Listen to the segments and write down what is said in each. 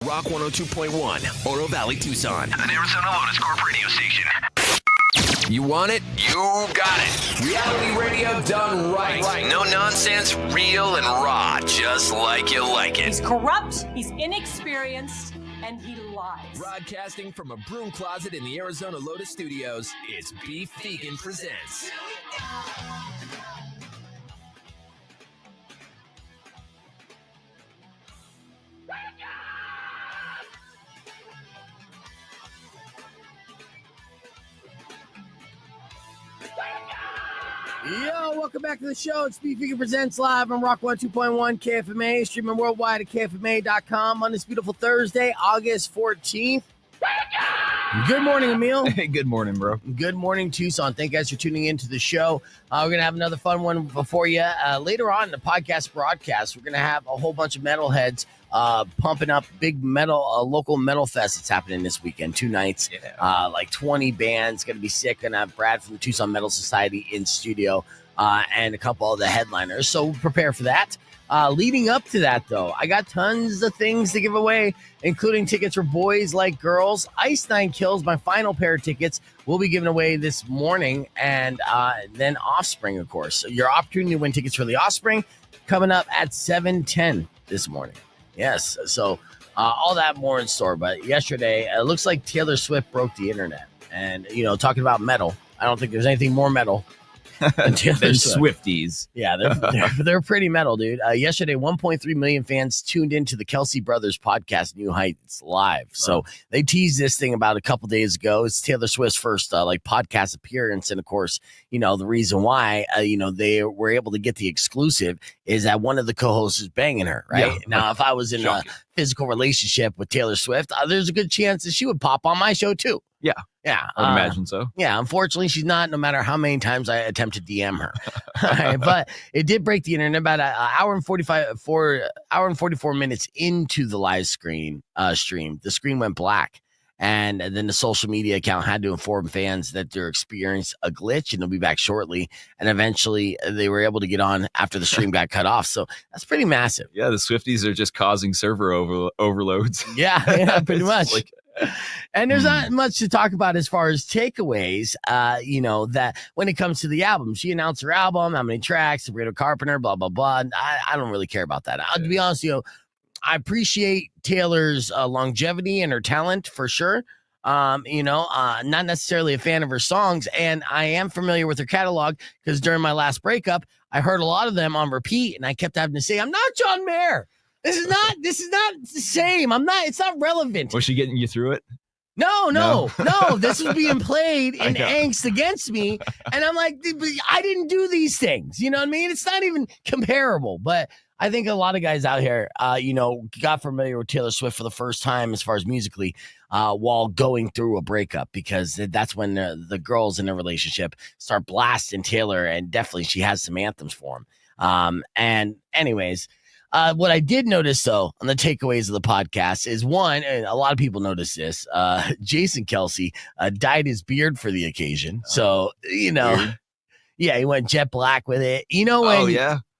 Rock 102.1, Oro Valley, Tucson. An Arizona Lotus Corp radio station. You want it? You got it. Reality radio done right. No nonsense, real and raw, just like you like it. He's corrupt, he's inexperienced, and he lies. Broadcasting from a broom closet in the Arizona Lotus Studios, it's Beef Vegan Presents. Yo, welcome back to the show. It's Beef Vegan Presents live on Rock 102.1 KFMA, streaming worldwide at KFMA.com on this beautiful Thursday, August 14th. Good morning, Emil. Hey, good morning, bro. Good morning, Tucson. Thank you guys for tuning into the show. We're going to have another fun one for you. Later on in the podcast broadcast, we're going to have a whole bunch of metalheads pumping up big metal, local metal fest that's happening this weekend, 2 nights, like 20 bands. Going to be sick. Going to have Brad from Tucson Metal Society in studio and a couple of the headliners. So prepare for that. Leading up to that, though, I got tons of things to give away, including tickets for Boys Like Girls. Ice Nine Kills, my final pair of tickets, will be given away this morning. And then Offspring, of course. So your opportunity to win tickets for the Offspring coming up at 7:10 this morning. Yes, so all that more in store. But yesterday, it looks like Taylor Swift broke the internet. And, you know, talking about metal, I don't think there's anything more metal than Taylor Swift. Swifties. Yeah, they're pretty metal, dude. Yesterday, 1.3 million fans tuned into the Kelce Brothers podcast, New Heights Live. So they teased this thing about a couple days ago. It's Taylor Swift's first podcast appearance, and of course, you know the reason why they were able to get the exclusive is that one of the co-hosts is banging her. Right now, if I was in a physical relationship with Taylor Swift, there's a good chance that she would pop on my show too. Yeah. Yeah, I would imagine so. Yeah, unfortunately, she's not, no matter how many times I attempt to DM her. Right, but it did break the internet about an hour and 44 minutes into the live stream. The screen went black. And then the social media account had to inform fans that they're experiencing a glitch and they'll be back shortly. And eventually they were able to get on after the stream got cut off. So that's pretty massive. Yeah, the Swifties are just causing server overloads. Yeah, pretty much. And there's not much to talk about as far as takeaways, that when it comes to the album. She announced her album, how many tracks, Sabrina Carpenter, blah, blah, blah. I don't really care about that. To be honest, I appreciate Taylor's longevity and her talent for sure. Not necessarily a fan of her songs. And I am familiar with her catalog because during my last breakup, I heard a lot of them on repeat and I kept having to say, I'm not John Mayer. This is not the same. It's not relevant. Was she getting you through it? No. This was being played in angst against me. And I'm like, I didn't do these things. You know what I mean? It's not even comparable. But I think a lot of guys out here, got familiar with Taylor Swift for the first time as far as musically while going through a breakup, because that's when the girls in a relationship start blasting Taylor. And definitely she has some anthems for him. And anyways, what I did notice, though, on the takeaways of the podcast is one, and a lot of people notice this, Jason Kelce dyed his beard for the occasion. So, weird. Yeah, he went jet black with it.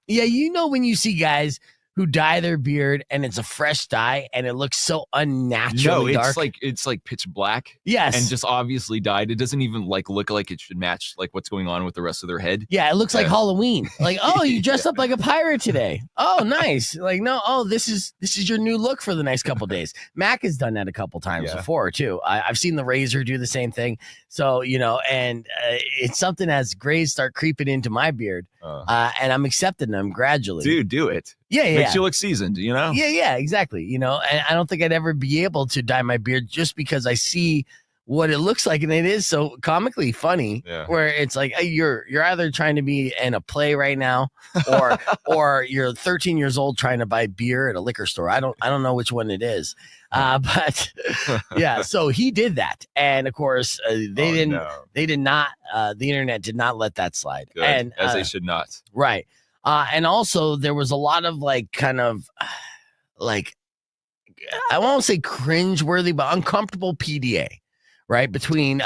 When you see guys who dye their beard and it's a fresh dye and it looks so unnaturally dark. It's like pitch black. Yes. And just obviously dyed. It doesn't even look like it should match what's going on with the rest of their head. Yeah, it looks like Halloween. You dressed up like a pirate today. Oh, nice. This is your new look for the next couple days. Mac has done that a couple times before too. I've seen the Razor do the same thing. So, and it's something as grays start creeping into my beard. And I'm accepting them gradually. Dude, do it. Yeah. Makes you look seasoned, Yeah, exactly. And I don't think I'd ever be able to dye my beard just because I see what it looks like, and it is so comically funny. Yeah. Where it's like you're either trying to be in a play right now, or you're 13 years old trying to buy beer at a liquor store. I don't know which one it is. But yeah, so he did that, and of course they did not. The internet did not let that slide. Good, and as they should not. Right. And also there was a lot of I won't say cringe-worthy, but uncomfortable PDA, right? Between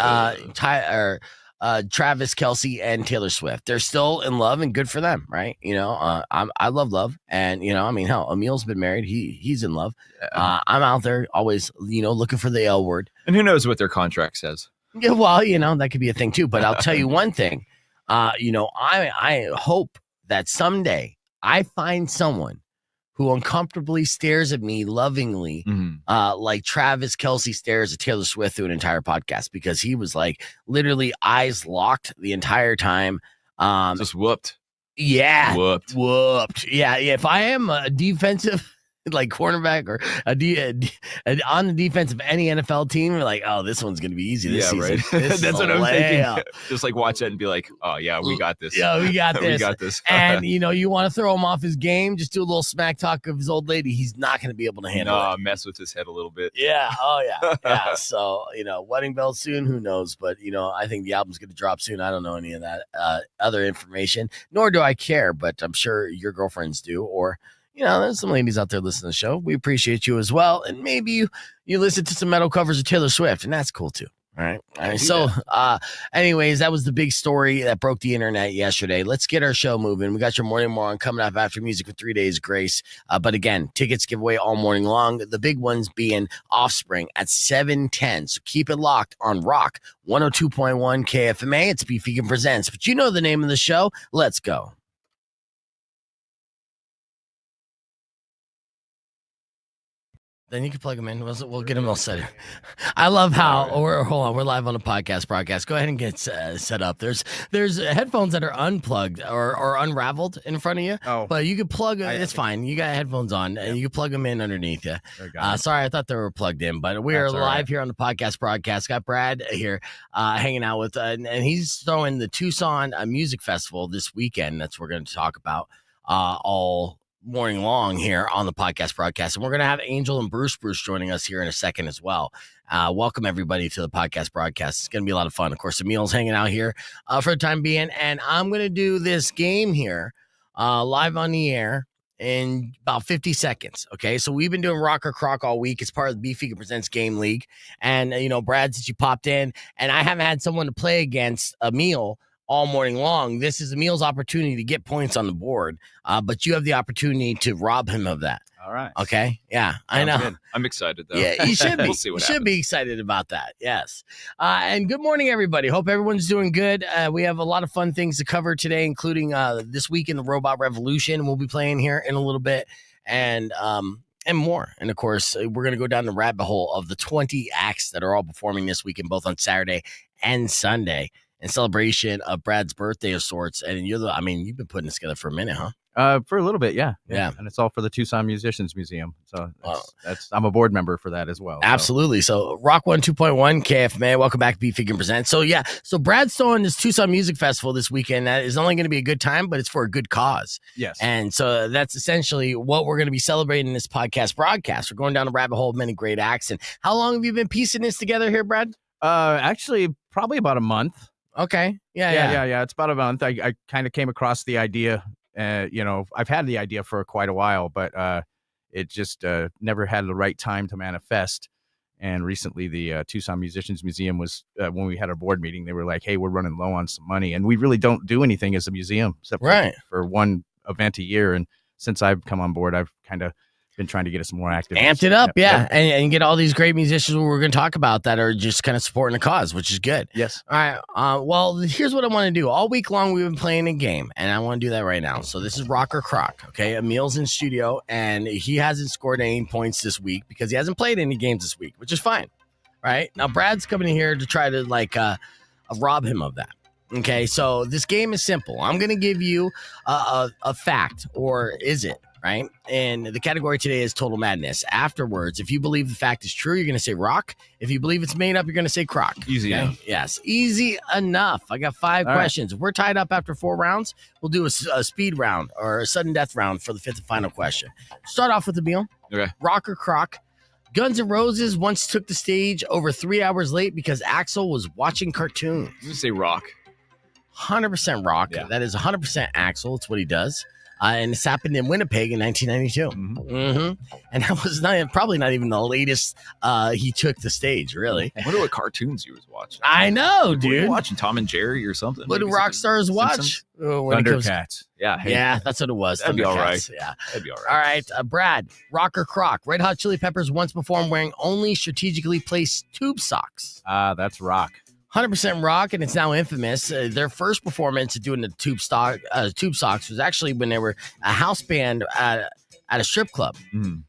Travis Kelce and Taylor Swift. They're still in love and good for them, right? I love love. And, hell, Emil's been married. He's in love. I'm out there always, looking for the L word. And who knows what their contract says? Yeah, well, that could be a thing too. But I'll tell you one thing. I hope that someday I find someone who uncomfortably stares at me lovingly, like Travis Kelce stares at Taylor Swift through an entire podcast, because he was like literally eyes locked the entire time. Just whooped. Yeah. Whooped. Yeah. If I am a defensive like cornerback or on the defense of any NFL team, we're like, oh, this one's going to be easy this season. Right. That's what I'm thinking. Just like watch it and be like, oh, yeah, we got this. Yeah, we got this. We got this. And, you want to throw him off his game, just do a little smack talk of his old lady. He's not going to be able to handle it. Mess with his head a little bit. Yeah. Oh, yeah. Yeah. So, wedding bells soon. Who knows? But, I think the album's going to drop soon. I don't know any of that other information, nor do I care. But I'm sure your girlfriends do, or there's some ladies out there listening to the show. We appreciate you as well. And maybe you listen to some metal covers of Taylor Swift, and that's cool too. All right. So, anyways, that was the big story that broke the internet yesterday. Let's get our show moving. We got your morning moron coming up after music for 3 days grace. But again, tickets give away all morning long. The big ones being Offspring at 7:10. So keep it locked on Rock 102.1 KFMA. It's Beef Vegan Presents. But you know the name of the show. Let's go. Then you can plug them in. We'll get them all set. I love how we're live on a podcast broadcast. Go ahead and get set up. There's headphones that are unplugged or unraveled in front of you. Oh, but you can plug. It's fine. You got headphones on, and you can plug them in underneath you. Sorry, I thought they were plugged in, but we are live here on the podcast broadcast. Got Brad here hanging out with, and he's throwing the Tucson Music Festival this weekend. That's what we're going to talk about all morning long here on the podcast broadcast. And we're going to have Angel and Bruce joining us here in a second as well. Welcome everybody to the podcast broadcast. It's going to be a lot of fun. Of course, Emil's hanging out here for the time being, and I'm going to do this game here live on the air in about 50 seconds. Okay, so we've been doing Rock or Croc all week. It's part of the Beef Vegan Presents Game League. And, Brad, since you popped in, and I haven't had someone to play against Emil all morning long, this is Emil's opportunity to get points on the board, but you have the opportunity to rob him of that. All right. Okay. Yeah, I know. Good. I'm excited, though. Yeah, you should be. We'll see what happens. Should be excited about that. Yes. And good morning, everybody. Hope everyone's doing good. We have a lot of fun things to cover today, including this week in the Robot Revolution. We'll be playing here in a little bit, and more. And of course, we're going to go down the rabbit hole of the 20 acts that are all performing this weekend, both on Saturday and Sunday, in celebration of Brad's birthday of sorts. And you've been putting this together for a minute, huh? For a little bit, yeah. Yeah. And it's all for the Tucson Musicians Museum. So I'm a board member for that as well. Absolutely. So Rock 102.1 KFMA. Welcome back to Beef Vegan Presents. So yeah, so Brad's throwing this Tucson Music Festival this weekend. That is only going to be a good time, but it's for a good cause. Yes. And so that's essentially what we're going to be celebrating in this podcast broadcast. We're going down the rabbit hole of many great acts. And how long have you been piecing this together here, Brad? Actually, probably about a month. Okay. Yeah. It's about a month. I kind of came across the idea. I've had the idea for quite a while, but it just never had the right time to manifest. And recently, the Tucson Musicians Museum was when we had our board meeting. They were like, "Hey, we're running low on some money, and we really don't do anything as a museum except for one event a year." And since I've come on board, I've kind of been trying to get us more active. Amped it up, yeah. And get all these great musicians we're going to talk about that are just kind of supporting the cause, which is good. Yes. All right. Well, here's what I want to do. All week long, we've been playing a game, and I want to do that right now. So this is Rock or Croc, okay? Emil's in studio, and he hasn't scored any points this week because he hasn't played any games this week, which is fine, right? Now, Brad's coming in here to try to, rob him of that. Okay, so this game is simple. I'm going to give you a fact, or is it? Right. And the category today is total madness. Afterwards, if you believe the fact is true, you're going to say rock. If you believe it's made up, you're going to say croc. Easy enough. Yes. Easy enough. I got 5 questions. If we're tied up after 4 rounds, we'll do a speed round or a sudden death round for the 5th and final question. Start off with the meal. Okay. Rock or croc. Guns N' Roses once took the stage over 3 hours late because Axl was watching cartoons. I'm going to say rock. 100% rock. Yeah. That is 100% Axl. It's what he does. and this happened in Winnipeg in 1992. And that was probably not even the latest he took the stage, really. I wonder what cartoons you was watching. I know, What were you dude. watching Tom and Jerry or something? What do Maybe rock something- stars watch? Simpsons? When it comes- Thundercats. Yeah. Hey, Yeah, that's what it was. That'd be all Thundercats, right. Yeah. That'd be all right. All right, Brad, rock or crock? Red Hot Chili Peppers once performed wearing only strategically placed tube socks. That's rock. 100% rock, and it's now infamous. Their first performance doing the tube socks was actually when they were a house band at a strip club,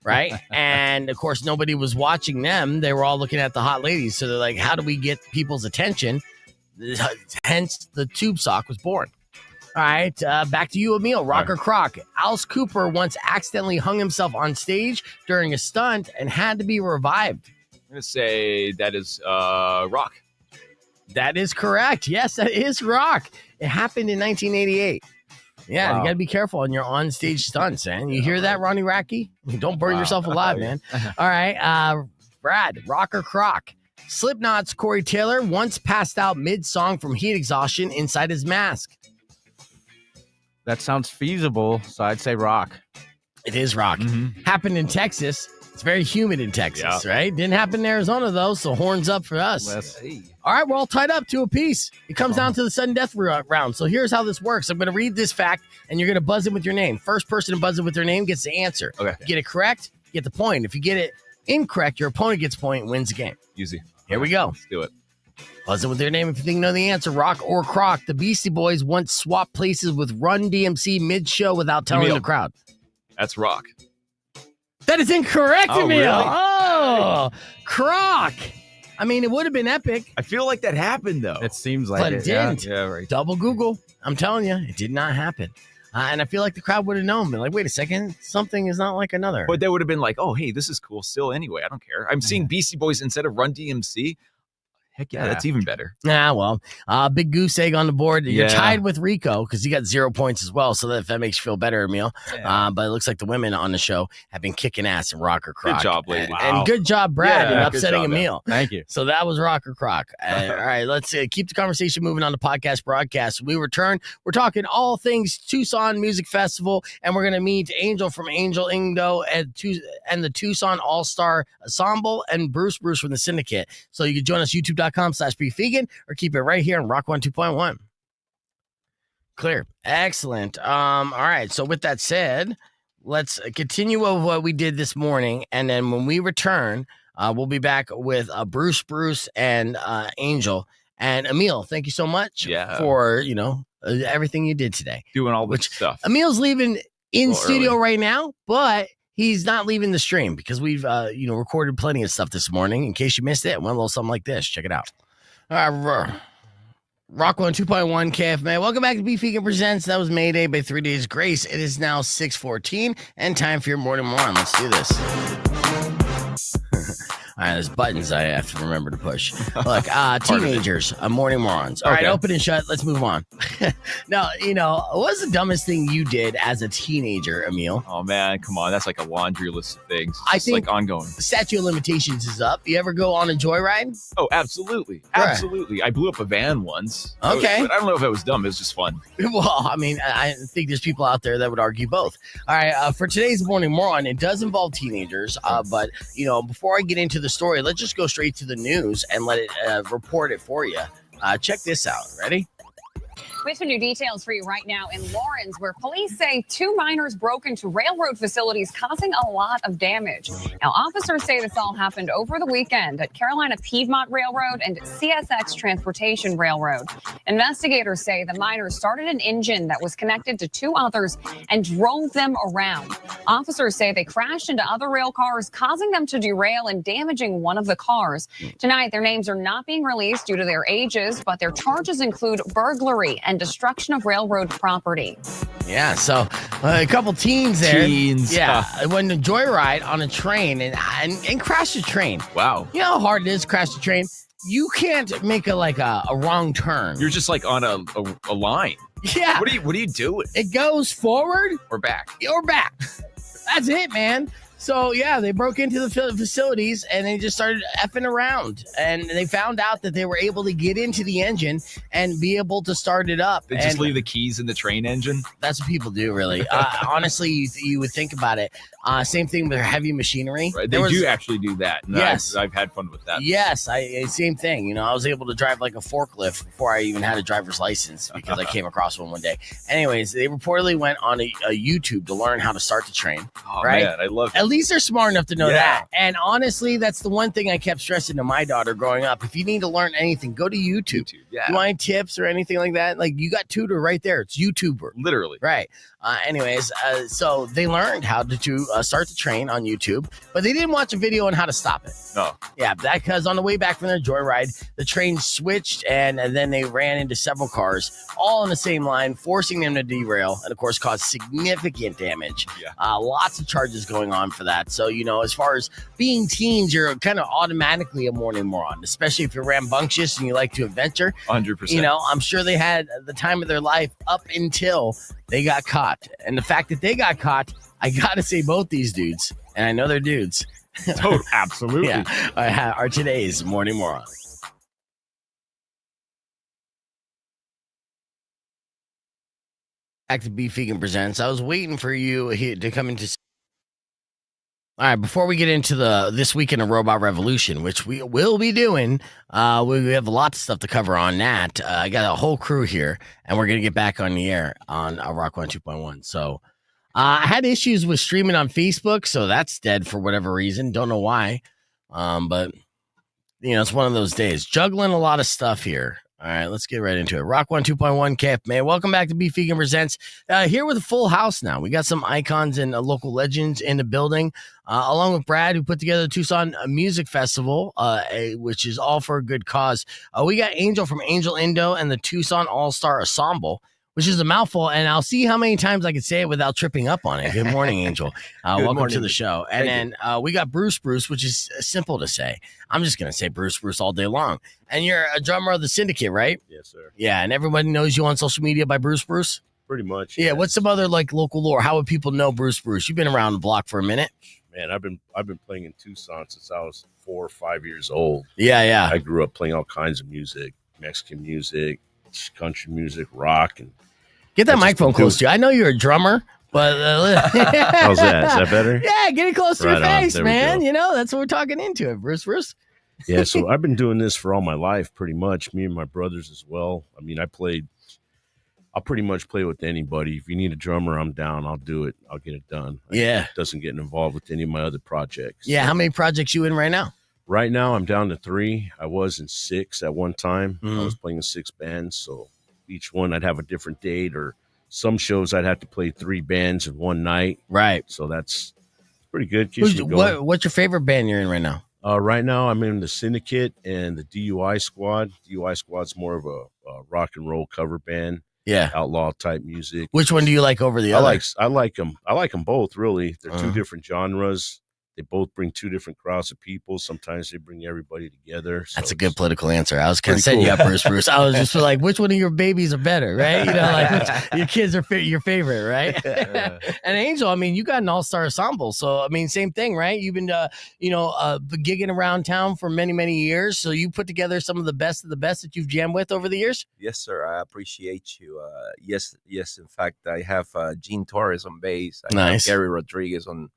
right? And of course, nobody was watching them. They were all looking at the hot ladies. So they're like, how do we get people's attention? Hence, the tube sock was born. All right, back to you, Emil. Rock or crock? Alice Cooper once accidentally hung himself on stage during a stunt and had to be revived. I'm going to say that is rock. That is correct. Yes, that is rock. It happened in 1988. Yeah, Wow. you got to be careful on your on-stage stunts, man. You hear that, Ronnie Radke? Don't burn yourself alive, man. All right, Brad, rock or crock? Slipknot's Corey Taylor once passed out mid-song from heat exhaustion inside his mask. That sounds feasible, so I'd say rock. It is rock. Happened in Texas. It's very humid in Texas, Yeah. right? Didn't happen in Arizona, though, so horns up for us. All right, we're all tied up to a piece. It comes down to the sudden death round. So here's how this works. I'm going to read this fact, and you're going to buzz in with your name. First person to buzz in with their name gets the answer. Okay. Get it correct, you get the point. If you get it incorrect, your opponent gets a point and wins the game. Easy. Here we go. Let's do it. Buzz in with your name if you think you know the answer. Rock or crock? The Beastie Boys once swapped places with Run DMC mid-show without telling Emil. the crowd. That's rock. That is incorrect, Oh, Emil. really? Oh, crock. I mean, it would have been epic, I feel like that happened, though. It seems like but it didn't. Yeah, right. Double Google. I'm telling you, it did not happen. And I feel like the crowd would have known. Been like, wait a second, something is not like another. But they would have been like, oh, hey, this is cool still anyway. I don't care. I'm seeing Beastie Boys instead of Run DMC. Heck yeah, that's even better. Well, big goose egg on the board. You're Yeah. tied with Rico because he got 0 points as well. So if that makes you feel better, Emil. Yeah. But it looks like the women on the show have been kicking ass in rock or crock. Good job, lady. And good job, Brad, in Yeah, good upsetting job, Emil. Thank you. So that was rock or crock. All right, let's keep the conversation moving on the podcast broadcast. When we return, we're talking all things Tucson Music Festival, and we're going to meet Angel from Angel Indo and the Tucson All-Star Ensemble and Bruce from the Syndicate. So you can join us, youtube.com/BeFegan, or keep it right here on Rock 102.1. Clear. Excellent. All right, so with that said, let's continue with what we did this morning, and then when we return, we'll be back with Bruce, and Angel. And Emil, thank you so much for, everything you did today. Doing all this stuff. Emil's leaving in Well, studio early. right now, but he's not leaving the stream because we've, recorded plenty of stuff this morning. In case you missed it, went a little something like this. Check it out. Rock 102.1 KFMA. Welcome back to Vegan Presents. That was May Day by 3 Days Grace. It is now 6:14 and time for your morning one. Let's do this. All right, there's buttons I have to remember to push. Look, teenagers, morning morons. All right, Okay. open and shut. Let's move on. Now, what was the dumbest thing you did as a teenager, Emil? Oh, man, come on. That's like a laundry list of things. I It's think- like ongoing. The statute of limitations is up. You ever go on a joyride? Oh, absolutely. Right. Absolutely. I blew up a van once. Okay. But I don't know if it was dumb. It was just fun. Well, I mean, I think there's people out there that would argue both. All right, for today's morning moron, it does involve teenagers, but before I get into the story, let's just go straight to the news and let it report it for you. Check this out. Ready? We have some new details for you right now in Lawrence, where police say 2 miners broke into railroad facilities, causing a lot of damage. Now, officers say this all happened over the weekend at Carolina Piedmont Railroad and CSX Transportation Railroad. Investigators say the miners started an engine that was connected to 2 others and drove them around. Officers say they crashed into other rail cars, causing them to derail and damaging one of the cars. Tonight, their names are not being released due to their ages, but their charges include burglary and destruction of railroad property. Yeah, so a couple teens there. Teens. Yeah, went on a joyride on a train and crashed a train. Wow. You know how hard it is to crash a train? You can't make a wrong turn. You're just like on a line. Yeah. What are you doing? It goes forward Or back? or back. That's it, man. So, yeah, they broke into the facilities and they just started effing around. And they found out that they were able to get into the engine and be able to start it up. They just leave the keys in the train engine. That's what people do, really. Honestly, you would think about it. Same thing with heavy machinery. Right. They do actually do that. And Yes. I've had fun with that. Yes, same thing. You know, I was able to drive like a forklift before I even had a driver's license because I came across one day. Anyways, they reportedly went on a YouTube to learn how to start the train. Oh, right? man, I love it. At least they're smart enough to know Yeah. that. And honestly, that's the one thing I kept stressing to my daughter growing up. If you need to learn anything, go to YouTube. Yeah. You want tips or anything like that? Like you got tutor right there. It's YouTuber. Literally. Right. So they learned how to start the train on YouTube, but they didn't watch a video on how to stop it. No. Yeah, because on the way back from their joyride, the train switched and then they ran into several cars, all on the same line, forcing them to derail and, of course, caused significant damage. Yeah. Lots of charges going on for that. So, you know, as far as being teens, you're kind of automatically a morning moron, especially if you're rambunctious and you like to adventure. 100%. You know, I'm sure they had the time of their life up until they got caught. And the fact that they got caught, I got to say both these dudes, and I know they're dudes, Absolutely. yeah, are today's morning morons. Back to Beef Vegan Presents. I was waiting for you to come into. All right, before we get into this weekend of Robot Revolution, which we will be doing, we have lots of stuff to cover on that. I got a whole crew here, and we're going to get back on the air on Rock 102.1. So I had issues with streaming on Facebook, so that's dead for whatever reason. Don't know why, but, you know, it's one of those days. Juggling a lot of stuff here. All right, let's get right into it. Rock 102.1 KF, man. Welcome back to Beef Vegan Presents. Here with a full house now. We got some icons and local legends in the building, along with Brad, who put together the Tucson Music Festival, which is all for a good cause. We got Angel from Angel Indo and the Tucson All-Star Ensemble, which is a mouthful, and I'll see how many times I can say it without tripping up on it. Good morning, Angel. Welcome morning. to the show. And then we got Bruce, which is simple to say. I'm just going to say Bruce all day long. And you're a drummer of the Syndicate, right? Yes, sir. Yeah, and everybody knows you on social media by Bruce. Pretty much. Yeah, what's some other like local lore? How would people know Bruce? You've been around the block for a minute. Man, I've been playing in Tucson since I was 4 or 5 years old. Yeah. I grew up playing all kinds of music, Mexican music, country music, rock, and Get that microphone close to you. I know you're a drummer, but how's that? Is that better? Yeah, get it close to your Right on. face, There we man. go. You know, that's what we're talking into it, Bruce. Yeah, so I've been doing this for all my life, pretty much. Me and my brothers as well. I mean, I'll pretty much play with anybody. If you need a drummer, I'm down. I'll do it. I'll get it done. Yeah. It doesn't get involved with any of my other projects. Yeah, how many projects you in right now? Right now, I'm down to 3. I was in 6 at one time. Mhm. I was playing in 6 bands, so each one I'd have a different date, or some shows I'd have to play 3 bands in one night. Right. So that's pretty good. Keeps me going. What's your favorite band you're in right now? Right now, I'm in the Syndicate and the DUI Squad. DUI Squad's more of a rock and roll cover band, Yeah. outlaw type music. Which one do you like over the I other? like them. I like them both. Really, they're Uh-huh. 2 different genres. They both bring 2 different crowds of people. Sometimes they bring everybody together. So That's a good political answer. I was kind of pretty saying you cool. got Bruce. I was just like, which one of your babies are better, right? You know, like which, your kids are your favorite, right? And Angel, I mean, you got an all-star ensemble, so I mean, same thing, right? You've been, gigging around town for many, many years. So you put together some of the best that you've jammed with over the years. Yes, sir. I appreciate you. Yes. In fact, I have Gene Torres on bass. I Nice. have Gary Rodriguez on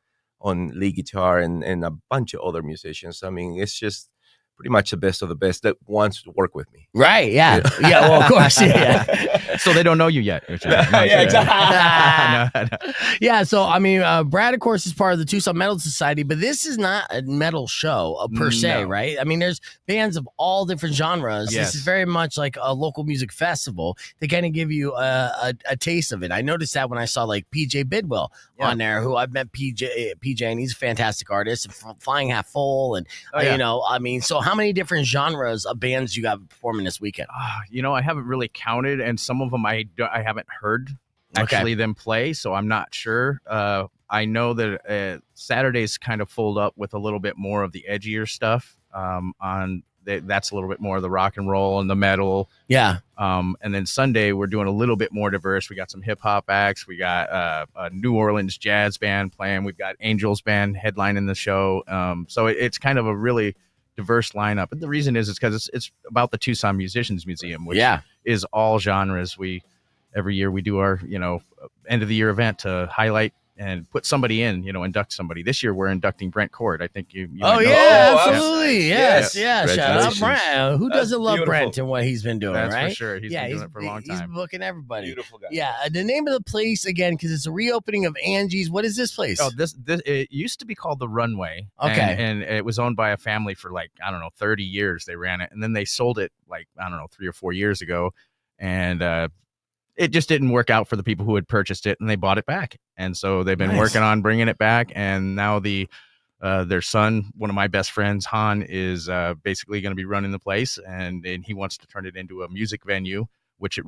lead guitar and a bunch of other musicians. I mean, it's just pretty much the best of the best that wants to work with me. Right? Yeah. Yeah. Well, of course. Yeah. So they don't know you yet. Yeah, exactly. Yeah, so I mean, Brad, of course, is part of the Tucson Metal Society, but this is not a metal show per se, No. right? I mean, there's bands of all different genres. Yes. This is very much like a local music festival to kind of give you a taste of it. I noticed that when I saw like PJ Bidwell on there, who I've met PJ, and he's a fantastic artist, Flying Half Full, and I mean, so how many different genres of bands you got performing this weekend? I haven't really counted, and some of them I haven't heard actually them play, so I'm not sure. I know that Saturdays kind of fold up with a little bit more of the edgier stuff on that's a little bit more of the rock and roll and the metal. Yeah. And then Sunday we're doing a little bit more diverse. We got some hip hop acts. We got a New Orleans jazz band playing. We've got Angels band headlining the show. So it's kind of a really diverse lineup. And the reason is because it's about the Tucson Musicians Museum, which is all genres. Every year we do our end of the year event to highlight and put somebody in, induct somebody. This year we're inducting Brent Cord. I think you Oh, might know yeah, him. absolutely. Yes. Yeah. Shout out Congratulations. Brent. Who doesn't love beautiful. Brent and what he's been doing, That's right? for sure. He's been doing it for a long He's time. booking everybody. Beautiful guy. Yeah. The name of the place, again, because it's a reopening of Angie's. What is this place? Oh, this it used to be called the Runway. Okay. And it was owned by a family for 30 years. They ran it, and then they sold it 3 or 4 years ago, and it just didn't work out for the people who had purchased it, and they bought it back. And so they've been working on bringing it back, and now their son, one of my best friends, Han, is basically going to be running the place, and he wants to turn it into a music venue, which it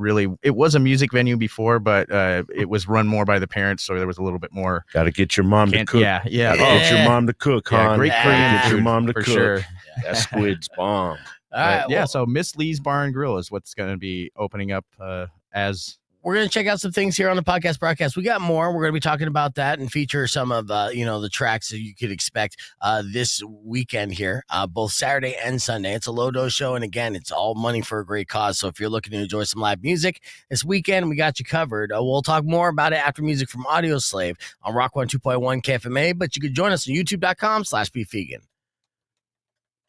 was a music venue before, but it was run more by the parents, so there was a little bit more. Got to get your mom to cook. Yeah. Get your mom to cook, Yeah, hon. great Korean Get your food, mom to for cook. sure. That squid's bomb. All right. Yeah, Well, so Miss Lee's Bar and Grill is what's going to be opening up as. we're going to check out some things here on the podcast broadcast. We got more. We're going to be talking about that and feature some of the tracks that you could expect this weekend here, both Saturday and Sunday. It's a low dose show, and again, it's all money for a great cause. So if you're looking to enjoy some live music this weekend, we got you covered. We'll talk more about it after music from Audio Slave on Rock 102.1 KFMA, but you can join us on youtube.com/beefvegan.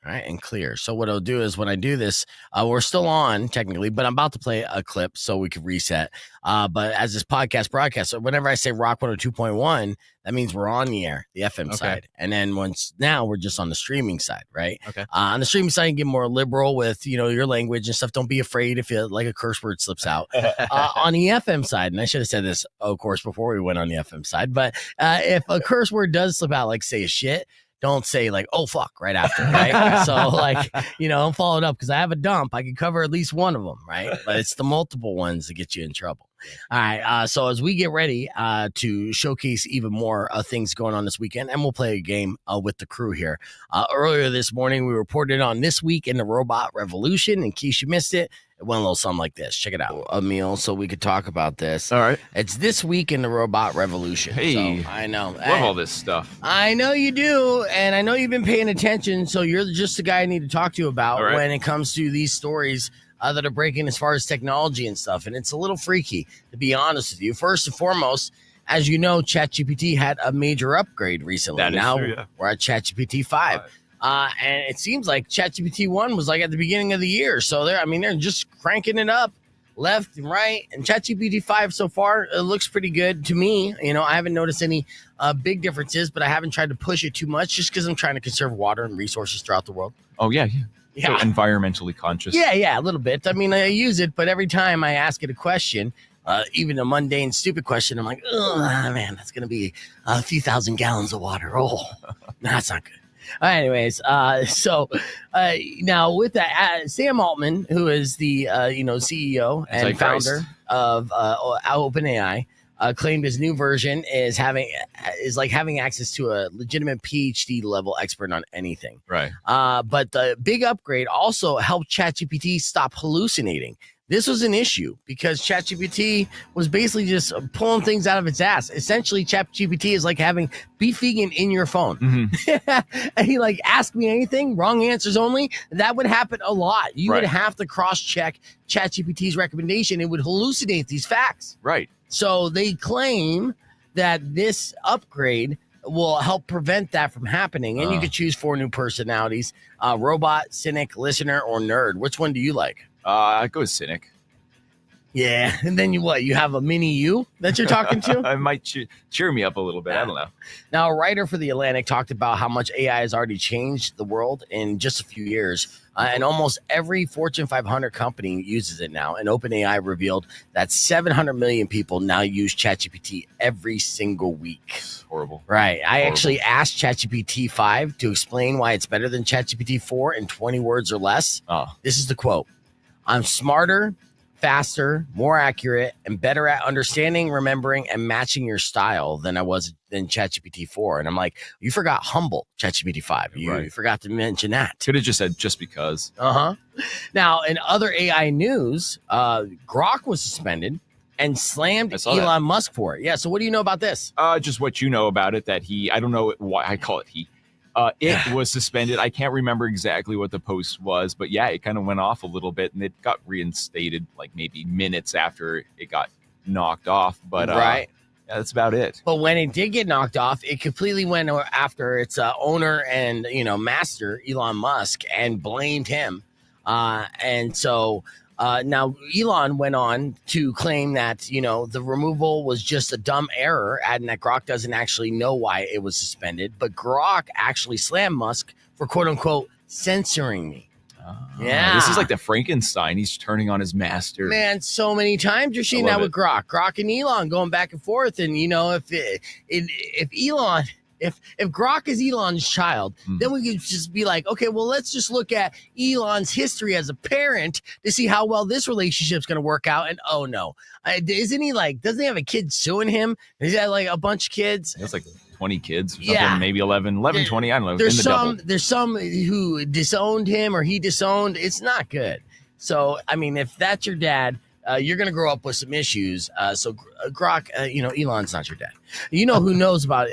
All right, and clear. So what I'll do is when I do this, we're still on technically, but I'm about to play a clip so we can reset. But as this podcast broadcast, so whenever I say Rock 102.1, that means we're on the air, the FM side. And then now we're just on the streaming side, right? Okay. On the streaming side, you get more liberal with, your language and stuff. Don't be afraid if a curse word slips out. On the FM side, and I should have said this, of course, before we went on the FM side, but if a curse word does slip out, like say a shit, don't say oh fuck right after, right? So don't follow it up because I have a dump. I can cover at least one of them, right? But it's the multiple ones that get you in trouble. All right. So as we get ready to showcase even more things going on this weekend, and we'll play a game with the crew here. Earlier this morning, we reported on This Week in the Robot Revolution. In case you missed it, it went a little something like this. Check it out, Emil, so we could talk about this. All right. It's This Week in the Robot Revolution. Hey. So, I know. Love all this stuff. I know you do, and I know you've been paying attention, so you're just the guy I need to talk to you about when it comes to these stories that are breaking as far as technology and stuff, and it's a little freaky, to be honest with you. First and foremost, as you know, ChatGPT had a major upgrade recently. That is now true, yeah. we're at ChatGPT 5. And it seems like ChatGPT 1 was at the beginning of the year, so they're just cranking it up left and right. And ChatGPT 5 so far, it looks pretty good to me. I haven't noticed any big differences, but I haven't tried to push it too much just because I'm trying to conserve water and resources throughout the world. Oh, yeah. Yeah. So environmentally conscious. Yeah, a little bit. I use it, but every time I ask it a question, even a mundane, stupid question, I'm like, oh, man, that's going to be a few thousand gallons of water. Oh, that's not good. Anyways, now with that, Sam Altman, who is the CEO and founder of OpenAI, claimed his new version is like having access to a legitimate PhD level expert on anything. Right. But the big upgrade also helped ChatGPT stop hallucinating. This was an issue because ChatGPT was basically just pulling things out of its ass. Essentially, ChatGPT is like having Beef Vegan in your phone. Mm-hmm. And he ask me anything, wrong answers only. That would happen a lot. You would have to cross-check ChatGPT's recommendation. It would hallucinate these facts. Right. So they claim that this upgrade will help prevent that from happening. And you could choose 4 new personalities, robot, cynic, listener, or nerd. Which one do you like? I go with cynic. Yeah. And then you have a mini you that you're talking to? I might cheer me up a little bit. I don't know. Now, a writer for The Atlantic talked about how much AI has already changed the world in just a few years. And almost every Fortune 500 company uses it now. And OpenAI revealed that 700 million people now use ChatGPT every single week. It's horrible. Right. I actually asked ChatGPT 5 to explain why it's better than ChatGPT 4 in 20 words or less. Oh. This is the quote. I'm smarter, faster, more accurate, and better at understanding, remembering, and matching your style than I was in ChatGPT 4. And I'm like, you forgot humble ChatGPT 5. You forgot to mention that. Could have just said just because. Now, in other AI news, Grok was suspended and slammed Elon Musk for it. Yeah. So what do you know about this? Just what you know about it, that I don't know why I call it he. It was suspended. I can't remember exactly what the post was, but yeah, it kind of went off a little bit and it got reinstated like maybe minutes after it got knocked off. But yeah, that's about it. But when it did get knocked off, it completely went after its owner and, master, Elon Musk, and blamed him. And so now Elon went on to claim that, the removal was just a dumb error, adding that Grok doesn't actually know why it was suspended. But Grok actually slammed Musk for, quote unquote, censoring me. Yeah. This is like the Frankenstein. He's turning on his master. Man, so many times you're seeing that with Grok. Grok and Elon going back and forth. And, if Grok is Elon's child, then we could just be like, okay, well, let's just look at Elon's history as a parent to see how well this relationship's going to work out. And oh no, doesn't he have a kid suing him? Is that like a bunch of kids? It's like 20 kids or something, maybe 11, 20, I don't know. There's some who disowned him or he disowned. It's not good. So, I mean, if that's your dad, you're going to grow up with some issues. So Grok, Elon's not your dad. You know who knows about,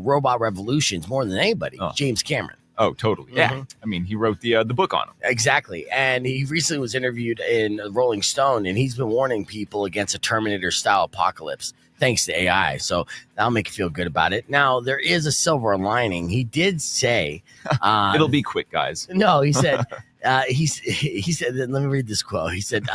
robot revolutions more than anybody? James Cameron. Oh, totally. Yeah. I mean, he wrote the book on him. Exactly. And he recently was interviewed in Rolling Stone, and he's been warning people against a Terminator style apocalypse thanks to AI. So that'll make you feel good about it. Now, there is a silver lining. He did say it'll be quick, guys. No, he said he said, let me read this quote. He said,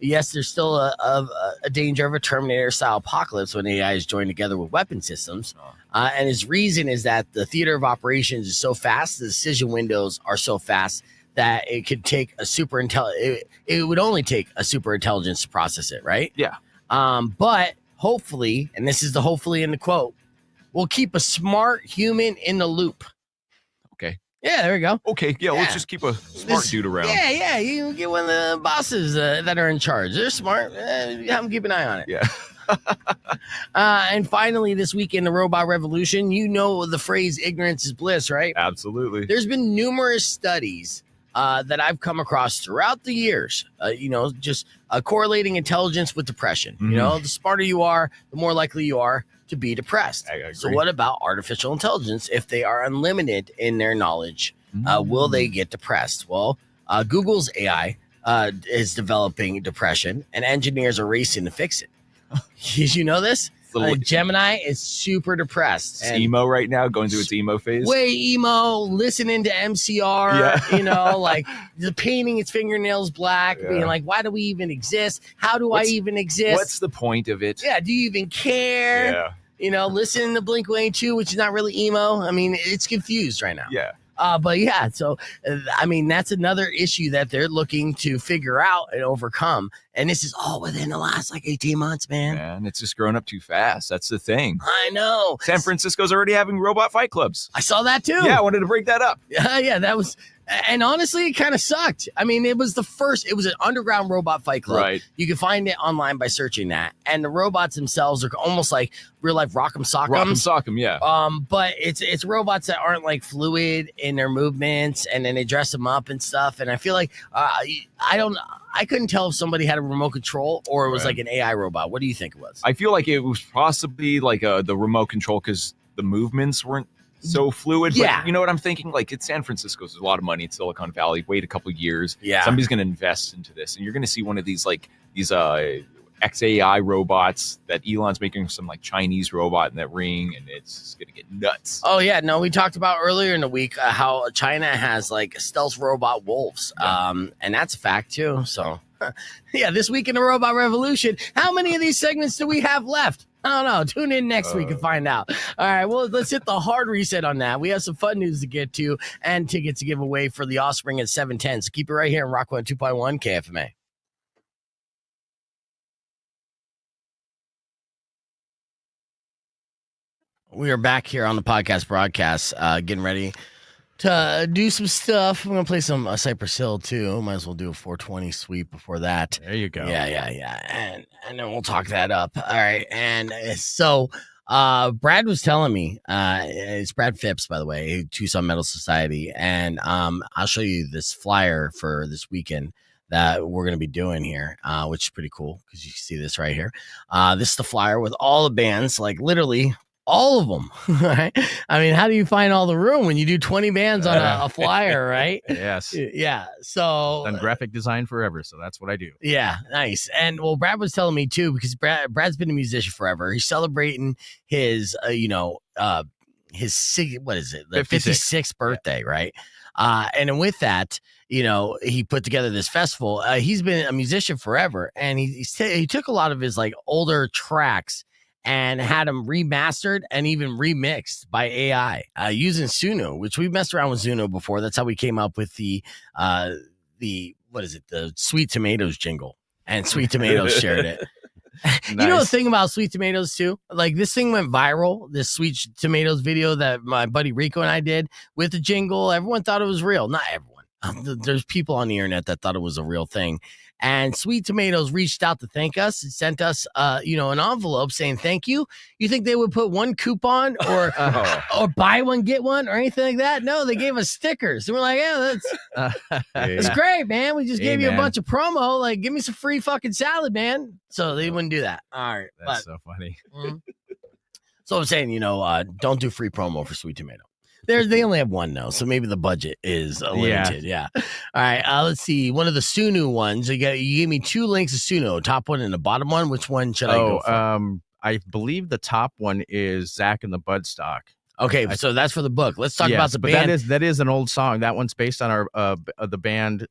yes, there's still a danger of a Terminator style apocalypse when AI is joined together with weapon systems. And his reason is that the theater of operations is so fast, the decision windows are so fast that it could take it would only take a super intelligence to process it, right? Yeah. But hopefully, and this is the hopefully in the quote, we'll keep a smart human in the loop. Okay. Yeah, there we go. Okay, yeah, let's just keep a smart dude around. Yeah, you get one of the bosses that are in charge. They're smart. Have them keep an eye on it. Yeah. And finally, this week in the robot revolution, the phrase ignorance is bliss, right? Absolutely. There's been numerous studies that I've come across throughout the years, just correlating intelligence with depression. The smarter you are, the more likely you are to be depressed. So what about artificial intelligence? If they are unlimited in their knowledge, will they get depressed? Well, Google's AI is developing depression, and engineers are racing to fix it. Did you know this? Gemini is super depressed. It's emo right now, going through its emo phase. Way emo, listening to MCR, like the painting its fingernails black, being like, why do we even exist? How do I even exist? What's the point of it? Yeah, do you even care? Yeah. Listening to Blink-182, which is not really emo. I mean, it's confused right now. Yeah. But yeah, so I mean, that's another issue that they're looking to figure out and overcome. And this is all within the last 18 months, man. Man, it's just growing up too fast. That's the thing. I know. San Francisco's already having robot fight clubs. I saw that too. Yeah, I wanted to break that up. Yeah, that was. And honestly, it kind of sucked. I mean, it was an underground robot fight club. Right. You can find it online by searching that. And the robots themselves are almost like real life Rock'em Sock'em. Rock'em Sock'em, yeah. But it's robots that aren't like fluid in their movements, and then they dress them up and stuff. And I feel like I couldn't tell if somebody had a remote control or it was like an AI robot. What do you think it was? I feel like it was possibly like the remote control because the movements weren't so fluid. Yeah. But you know what I'm thinking? Like, it's San Francisco. There's a lot of money. It's Silicon Valley. Wait a couple years. Yeah. Somebody's going to invest into this. And you're going to see one of these XAI robots that Elon's making some Chinese robot in that ring. And it's going to get nuts. Oh, yeah. No, we talked about earlier in the week how China has stealth robot wolves. Yeah. And that's a fact, too. So, yeah, this week in the robot revolution, how many of these segments do we have left? I don't know. Tune in next week and find out. All right. Well, let's hit the hard reset on that. We have some fun news to get to and tickets to give away for the Offspring at 7:10. So keep it right here in Rock 102.1 KFMA. We are back here on the podcast broadcast, getting ready to do some stuff. I'm gonna play some Cypress Hill too. Might as well do a 420 sweep before that. There you go. Yeah. And then we'll talk that up. All right. And so Brad was telling me, it's Brad Phipps, by the way, Tucson Metal Society, and I'll show you this flyer for this weekend that we're going to be doing here, which is pretty cool because you can see this right here. This is the flyer with all the bands, like literally all of them. Right? I mean, how do you find all the room when you do 20 bands on a flyer, right? Yes. Yeah. So Done graphic design forever, so that's what I do. yeah, nice. And well, Brad was telling me too, because Brad's been a musician forever. He's celebrating his, his what is it, the 56th birthday, right? And then with that, he put together this festival. He's been a musician forever, and he took a lot of his like older tracks and had them remastered and even remixed by AI using Suno, which we've messed around with Suno before. That's how we came up with the what is it, the Sweet Tomatoes jingle, and Sweet Tomatoes shared it. Nice. You know the thing about Sweet Tomatoes too? Like this thing went viral, this Sweet Tomatoes video that my buddy Rico and I did with the jingle. Everyone thought it was real. Not everyone. There's people on the internet that thought it was a real thing. And Sweet Tomatoes reached out to thank us and sent us, an envelope saying thank you. You think they would put one coupon or or buy one get one or anything like that? No, they gave us stickers. And we're like, yeah, that's great, man. We just gave you a bunch of promo. Like, give me some free fucking salad, man. So they wouldn't do that. All right, that's so funny. So I'm saying, don't do free promo for Sweet Tomato. They only have one now, so maybe the budget is limited. Yeah. All right. Let's see. One of the Suno ones. You gave me two links of Suno, top one and the bottom one. Which one should I go for? I believe the top one is Zach and the Budstock. Okay, so that's for the book. Let's talk about the band. That is an old song. That one's based on our the band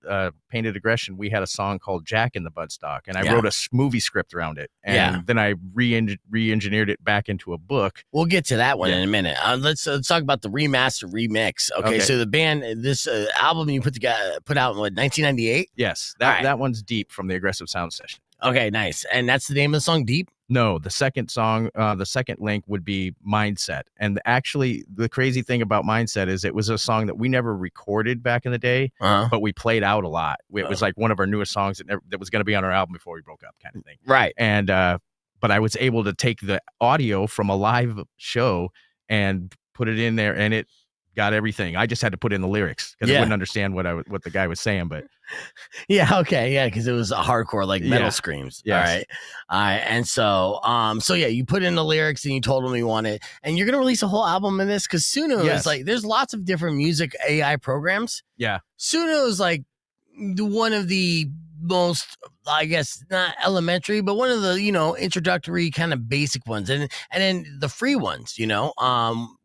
Painted Aggression. We had a song called Jack in the Budstock, and I wrote a movie script around it. And then I re-engineered it back into a book. We'll get to that one in a minute. Let's talk about the remaster remix. Okay, so the band, this album you put out in 1998? Yes, that one's Deep from the Aggressive Sound Session. Okay, nice. And that's the name of the song, Deep? No, the second song, the second link would be Mindset. And actually, the crazy thing about Mindset is it was a song that we never recorded back in the day, but we played out a lot. It was like one of our newest songs that was going to be on our album before we broke up, kind of thing. Right. And but I was able to take the audio from a live show and put it in there, and it got everything. I just had to put in the lyrics because I wouldn't understand what the guy was saying, but because it was a hardcore like metal screams. Yes. All right. And so you put in the lyrics and you told them you want it, and you're gonna release a whole album in this because Suno is like, there's lots of different music AI programs. Yeah, Suno is like one of the most, I guess, not elementary, but one of the introductory kind of basic ones, and then the free ones.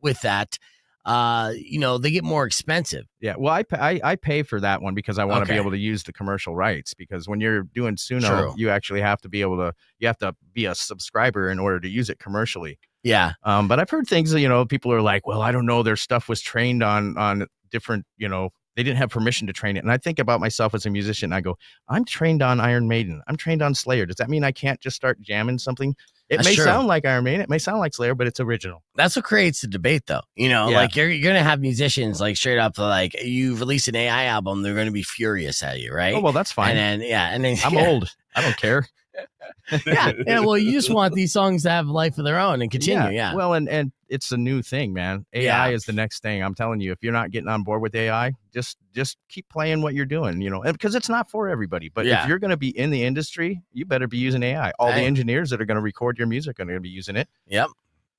With that. They get more expensive. Yeah. Well, I pay for that one because I want to be able to use the commercial rights, because when you're doing Suno, you actually have to be a subscriber in order to use it commercially. Yeah. But I've heard things, people are like, well, I don't know, their stuff was trained on different, they didn't have permission to train it. And I think about myself as a musician, and I go, I'm trained on Iron Maiden. I'm trained on Slayer. Does that mean I can't just start jamming something? It may sound like Iron Maiden, it may sound like Slayer, but it's original. That's what creates the debate, though. Like you're gonna have musicians like straight up like, you release an AI album, they're gonna be furious at you, right? Oh well, that's fine. And then I'm old. I don't care. Well, you just want these songs to have life of their own and continue. Yeah. Well, and it's a new thing, man. AI is the next thing. I'm telling you, if you're not getting on board with AI, just keep playing what you're doing, because it's not for everybody. But if you're going to be in the industry, you better be using AI. All the engineers that are going to record your music are going to be using it. Yep.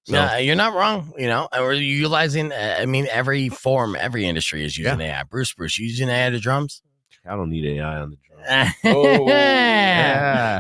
So, yeah, you're not wrong. And we're utilizing, every industry is using AI. Bruce, you using AI to drums? I don't need AI on the drum.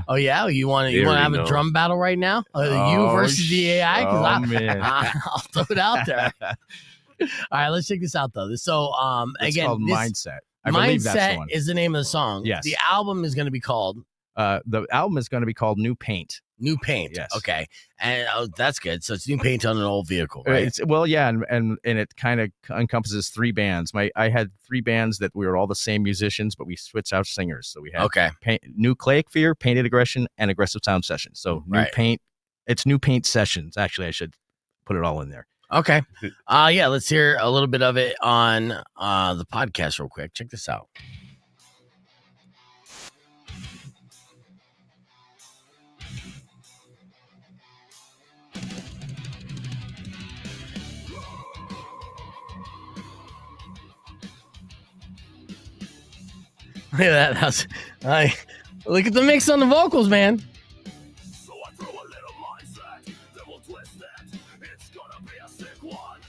Oh yeah. You want to have a drum battle right now? You versus the AI? I'll throw it out there. All right, let's check this out though. So it's called Mindset. I believe that's the one. Is the name of the song. Yes. The album is going to be called. The album is going to be called New Paint. New paint. Yes. Okay. And that's good. So it's new paint on an old vehicle, right? And it kind of encompasses three bands. I had three bands that we were all the same musicians, but we switched out singers. So we had New Cleric Fear, Painted Aggression, and Aggressive Sound Session. So New Paint. It's New Paint Sessions. Actually, I should put it all in there. Okay. Yeah, let's hear a little bit of it on the podcast real quick. Check this out. Look at that. Look at the mix on the vocals, man. So I throw a little mindset that will twist it. It's gonna be a sick one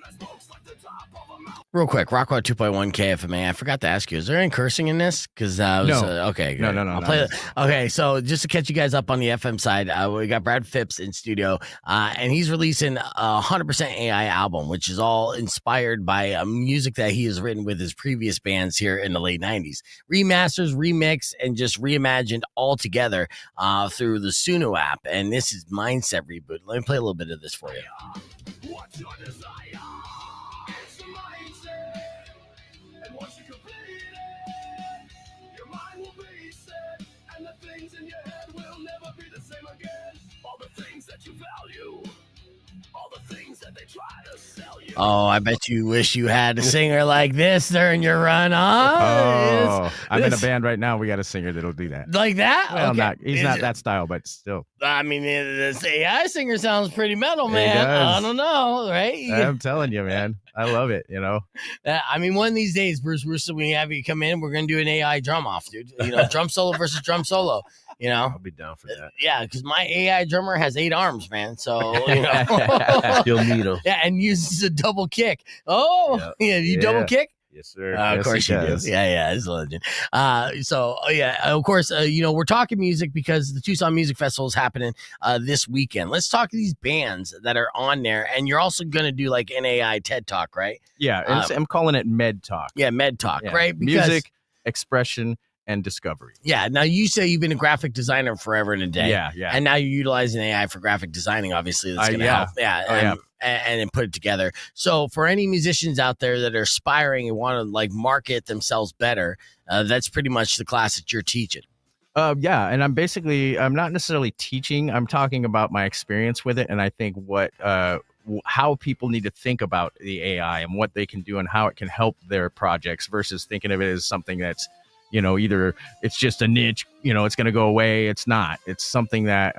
that smokes like the top of a mountain. Real quick, Rockwell 2.1 KFMA. I forgot to ask you, is there any cursing in this? Because No. Okay, good. No. I'll play it. Okay, so just to catch you guys up on the FM side, we got Brad Phipps in studio, and he's releasing a 100% AI album, which is all inspired by music that he has written with his previous bands here in the late 90s. Remasters, remix, and just reimagined all together through the Suno app. And this is Mindset Reboot. Let me play a little bit of this for you. What's your desire? It's your mindset. And once you complete it, your mind will be set. And the things in your head will never be the same again. All the things that you value. All the things that they try to sell you. Oh, I bet you wish you had a singer like this during your run, huh? I'm in a band right now. We got a singer that'll do that. Like that? Well, Okay. he's not that style, but still. I mean, this AI singer sounds pretty metal, man. does. I don't know, right? I'm telling you, man. I love it, I mean, one of these days, Bruce, when we have you come in, we're going to do an AI drum off, dude. Drum solo versus drum solo, I'll be down for that. Yeah, because my AI drummer has 8 arms, man. So, You'll need them. Yeah, and uses a double kick. Oh, yeah, you double kick? Yes, sir. Of course you do. Yeah, he's a legend. Of course, we're talking music because the Tucson Music Festival is happening this weekend. Let's talk to these bands that are on there, and you're also going to do like an AI TED Talk, right? Yeah, and I'm calling it M.E.D Talk. Yeah, M.E.D Talk, Yeah. right? Because, Music, expression, and discovery. Yeah, now you say you've been a graphic designer forever and a day. Yeah. And now you're utilizing AI for graphic designing, obviously. That's going to help. Yeah. And then put it together. So for any musicians out there that are aspiring and want to like market themselves better, that's pretty much the class that you're teaching. And I'm not necessarily teaching. I'm talking about my experience with it, and I think how people need to think about the AI and what they can do and how it can help their projects versus thinking of it as something that's either it's just a niche, it's going to go away. It's not. It's something that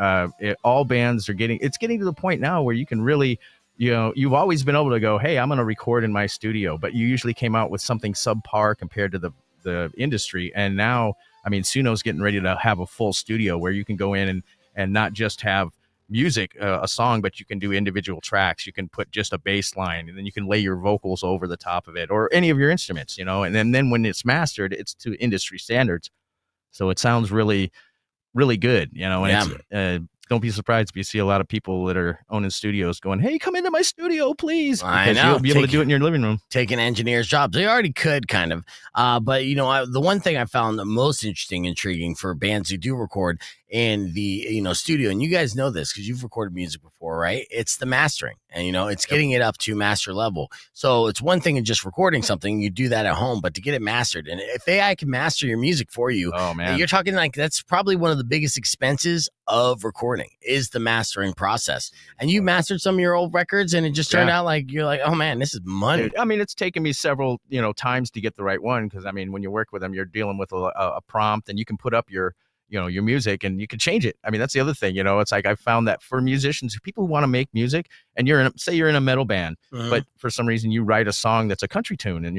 all bands are getting. It's getting to the point now where you can really, you've always been able to go, hey, I'm going to record in my studio, but you usually came out with something subpar compared to the industry. And now, I mean, Suno's getting ready to have a full studio where you can go in and not just have music, a song, but you can do individual tracks. You can put just a bass line, and then you can lay your vocals over the top of it, or any of your instruments, and then when it's mastered, it's to industry standards. So it sounds really, really good, and don't be surprised if you see a lot of people that are owning studios going, hey, come into my studio, please. I know. You'll be able to do it in your living room. Taking engineers' jobs. They already could, kind of. But, the one thing I found the most interesting, intriguing for bands who do record in the, studio, and you guys know this because you've recorded music before, right? It's the mastering. And, it's getting it up to master level. So it's one thing in just recording something. You do that at home, but to get it mastered. And if AI can master your music for you, oh, man, you're talking like that's probably one of the biggest expenses of recording is the mastering process. And you mastered some of your old records and it just turned out like you're like, oh man, this is money. Dude, I mean, it's taken me several times to get the right one because I mean, when you work with them, you're dealing with a prompt and you can put up your music and you can change it. I mean, that's the other thing, it's like I found that for musicians, people who want to make music and you're in a metal band, but for some reason you write a song that's a country tune and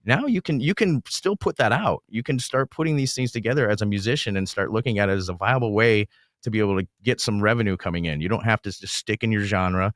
now you can still put that out. You can start putting these things together as a musician and start looking at it as a viable way to be able to get some revenue coming in. You don't have to just stick in your genre.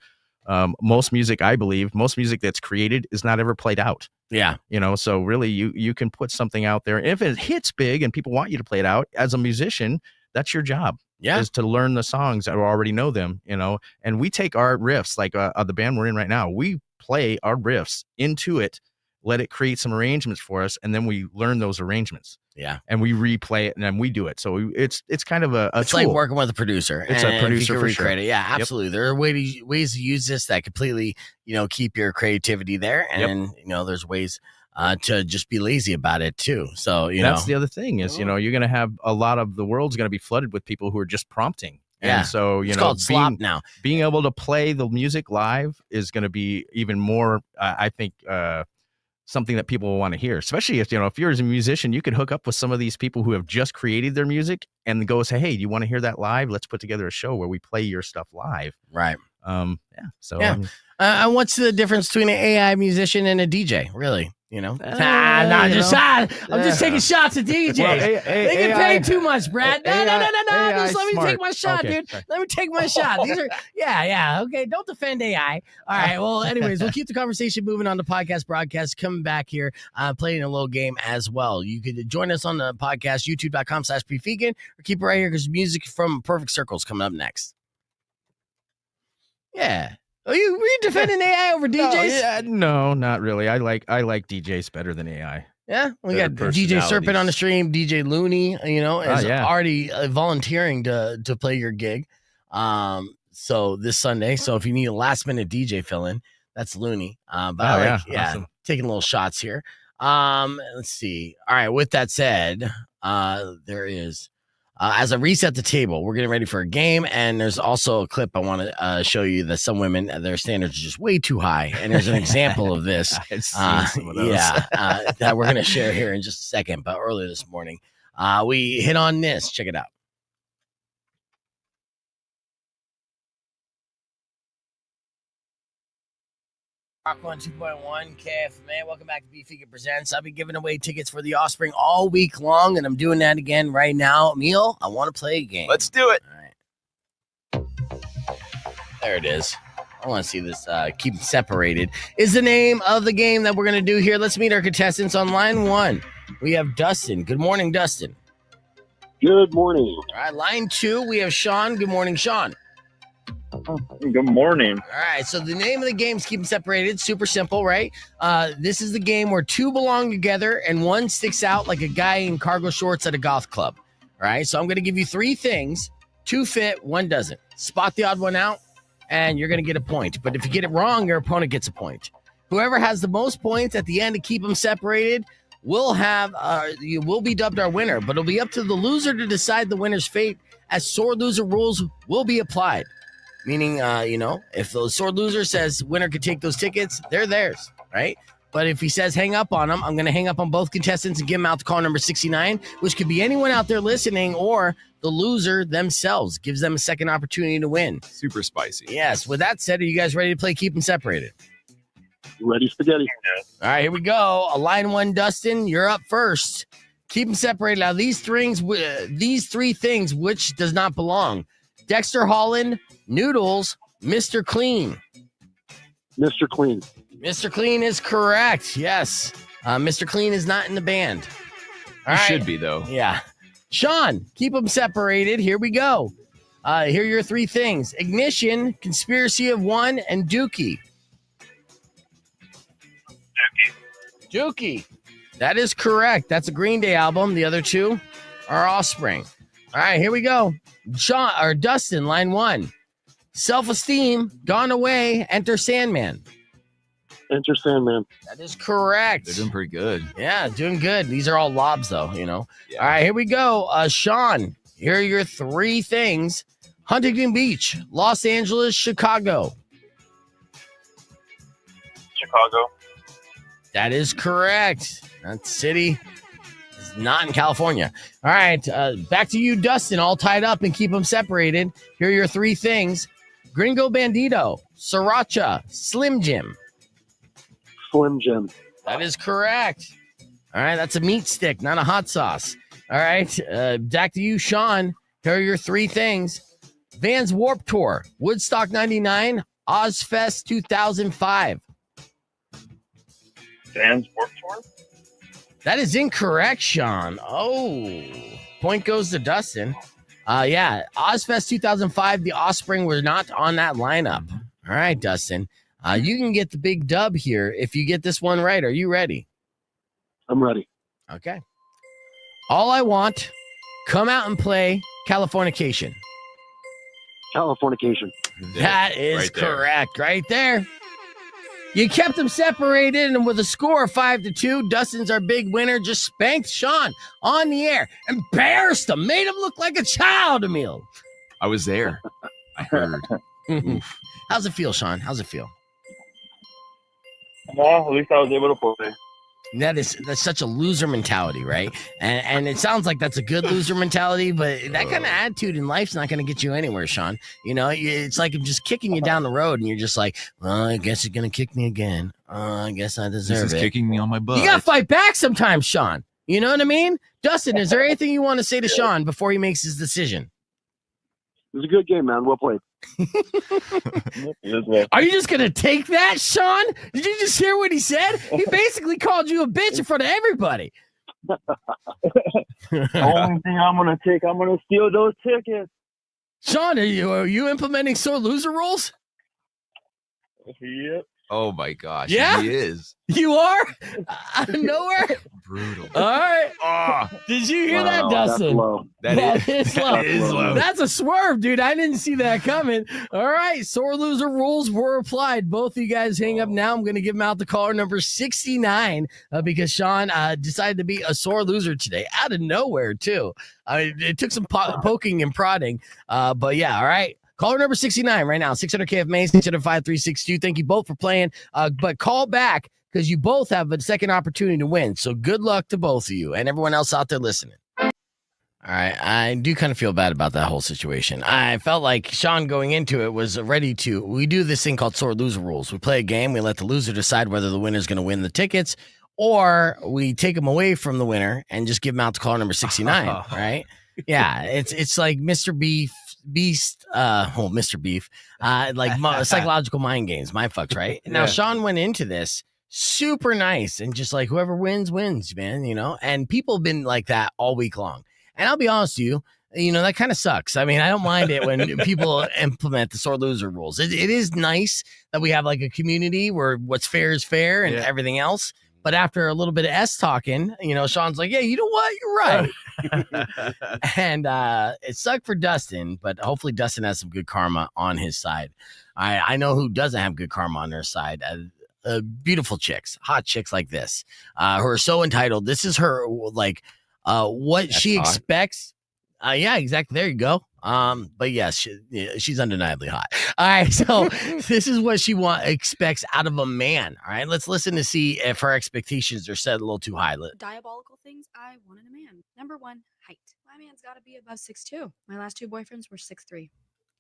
Most music that's created is not ever played out. Yeah. So really you can put something out there. If it hits big and people want you to play it out as a musician, that's your job. Yeah. Is to learn the songs or already know them, and we take our riffs, like the band we're in right now, we play our riffs into it, let it create some arrangements for us. And then we learn those arrangements. Yeah. And we replay it and then we do it. So it's kind of it's tool. Like working with a producer. It's a producer for sure. Yeah, absolutely. Yep. There are ways to use this that completely, keep your creativity there. And, there's ways to just be lazy about it too. So, that's the other thing is, you're going to have a lot of the world's going to be flooded with people who are just prompting. Yeah. And so, It's called slop now. Being able to play the music live is going to be even more, I think, something that people will want to hear, especially if you're as a musician, you could hook up with some of these people who have just created their music and go say, hey, do you want to hear that live? Let's put together a show where we play your stuff live. Right. So yeah. What's the difference between an AI musician and a DJ? Really? I'm just taking shots at DJs. Well, they get paid too much, Brad. No. Just let me take my shot, dude. Sorry. Let me take my shot. These are, okay. Don't defend AI. All right. Well, anyways, we'll keep the conversation moving on the podcast broadcast. Coming back here, playing a little game as well. You could join us on the podcast, youtube.com/bevegan, or keep it right here because music from Perfect Circle is coming up next. Yeah. Were you defending AI over DJs? No, not really. I like DJs better than AI. Yeah, we got DJ Serpent on the stream. DJ Looney, is already volunteering to play your gig. So this Sunday. So if you need a last minute DJ fill in, that's Looney. Awesome. Taking little shots here. Let's see. All right. With that said, there is. As I reset the table, we're getting ready for a game, and there's also a clip I want to show you that some women, their standards are just way too high, and there's an example of this. I've seen some of those. That we're going to share here in just a second. But earlier this morning, we hit on this. Check it out. Rock 102.1 KFMA. Welcome back to Beefegan Presents. I'll be giving away tickets for The Offspring all week long, and I'm doing that again right now. Emil, I want to play a game. Let's do it. All right. There it is. I want to see this. Keep separated is the name of the game that we're going to do here. Let's meet our contestants on line one. We have Dustin. Good morning, Dustin. Good morning. All right, line two, we have Sean. Good morning, Sean. Good morning. All right, so the name of the game is Keep Them Separated. Super simple, right? This is the game where two belong together and one sticks out like a guy in cargo shorts at a golf club. All right, so I'm going to give you three things. Two fit, one doesn't. Spot the odd one out, and you're going to get a point. But if you get it wrong, your opponent gets a point. Whoever has the most points at the end to keep them separated will have you will be dubbed our winner. But it'll be up to the loser to decide the winner's fate, as sore loser rules will be applied. Meaning, if the sore loser says winner could take those tickets, they're theirs, right? But if he says hang up on them, I'm going to hang up on both contestants and give them out to call number 69, which could be anyone out there listening, or the loser themselves. Gives them a second opportunity to win. Super spicy. Yes. With that said, are you guys ready to play Keep Them Separated? Ready, spaghetti. All right, here we go. Line one, Dustin, you're up first. Keep them separated. Now, these three things, which does not belong? Dexter Holland, Noodles, Mr. Clean. Mr. Clean. Mr. Clean is correct. Yes. Mr. Clean is not in the band. He should be, though. Yeah. Sean, keep them separated. Here we go. Here are your three things. Ignition, Conspiracy of One, and Dookie. Dookie. That is correct. That's a Green Day album. The other two are Offspring. All right, here we go. Dustin, line one. Self-esteem, Gone Away, Enter Sandman. Enter Sandman. That is correct. They're doing pretty good. Yeah, doing good. These are all lobs, though, Yeah. All right, here we go. Sean, here are your three things. Huntington Beach, Los Angeles, Chicago. Chicago. That is correct. That city is not in California. All right, back to you, Dustin, all tied up and keep them separated. Here are your three things. Gringo Bandito, Sriracha, Slim Jim. Slim Jim. That is correct. All right, that's a meat stick, not a hot sauce. All right, back to you, Sean. Here are your three things. Vans Warped Tour, Woodstock 99, Ozfest 2005. Vans Warped Tour? That is incorrect, Sean. Oh, point goes to Dustin. Ozfest 2005, the Offspring were not on that lineup. All right, Dustin. You can get the big dub here if you get this one right. Are you ready? I'm ready. Okay. All I Want, Come Out and Play, Californication. Californication. That is correct. Right there. You kept them separated, and with a score of 5-2, Dustin's our big winner. Just spanked Sean on the air. Embarrassed him. Made him look like a child, Emil. I was there. I heard. Oof. How's it feel, Sean? How's it feel? Well, at least I was able to play. That's such a loser mentality, right? And it sounds like that's a good loser mentality, but that kind of attitude in life's not going to get you anywhere, Sean. You know, it's like I'm just kicking you down the road, and you're just like, well, I guess you're going to kick me again. I guess I deserve This is it. kicking me on my butt. You got to fight back sometimes, Sean. You know what I mean? Dustin, is there anything you want to say to Sean before he makes his decision? It was a good game, man. Well played. Are you just going to take that, Sean? Did you just hear what he said? He basically called you a bitch in front of everybody. The only thing I'm going to steal those tickets. Sean, are you implementing sore loser rules? Yep. Oh my gosh. Yeah? He is. You are? Out of nowhere? Brutal. All right. Oh, Did you hear that, Wow, Dustin? That's low. That is low. That is low. That's a swerve, dude. I didn't see that coming. All right. Sore loser rules were applied. Both of you guys hang up now. I'm going to give them out the caller number 69 because Sean decided to be a sore loser today out of nowhere, too. It took some poking and prodding. But yeah, all right. Caller number 69 right now, 600 KFMA, 605-362. Thank you both for playing. But call back because you both have a second opportunity to win. So good luck to both of you and everyone else out there listening. All right. I do kind of feel bad about that whole situation. I felt like Sean going into it was ready to. We do this thing called sore loser rules. We play a game. We let the loser decide whether the winner is going to win the tickets, or we take them away from the winner and just give them out to caller number 69. Right? Yeah. It's like Mr. Mr. Beef, like psychological mind games, my fucks, right? Now, Sean went into this super nice and just like whoever wins, man, you know? And people have been like that all week long. And I'll be honest with you know, that kind of sucks. I mean, I don't mind it when people implement the sore loser rules. It is nice that we have like a community where what's fair is fair and everything else. But after a little bit of S talking, you know, Sean's like, yeah, you know what? You're right. And it sucked for Dustin, but hopefully Dustin has some good karma on his side. I know who doesn't have good karma on their side. Beautiful chicks, hot chicks like this, who are so entitled. This is her, like, what That's she hot. expects. Yeah, exactly. There you go. But yes, she's undeniably hot. All right, so this is what she expects out of a man. All right, let's listen to see if her expectations are set a little too high. Diabolical things I want in a man. Number one, height. My man's got to be above 6'2". My last two boyfriends were 6'3".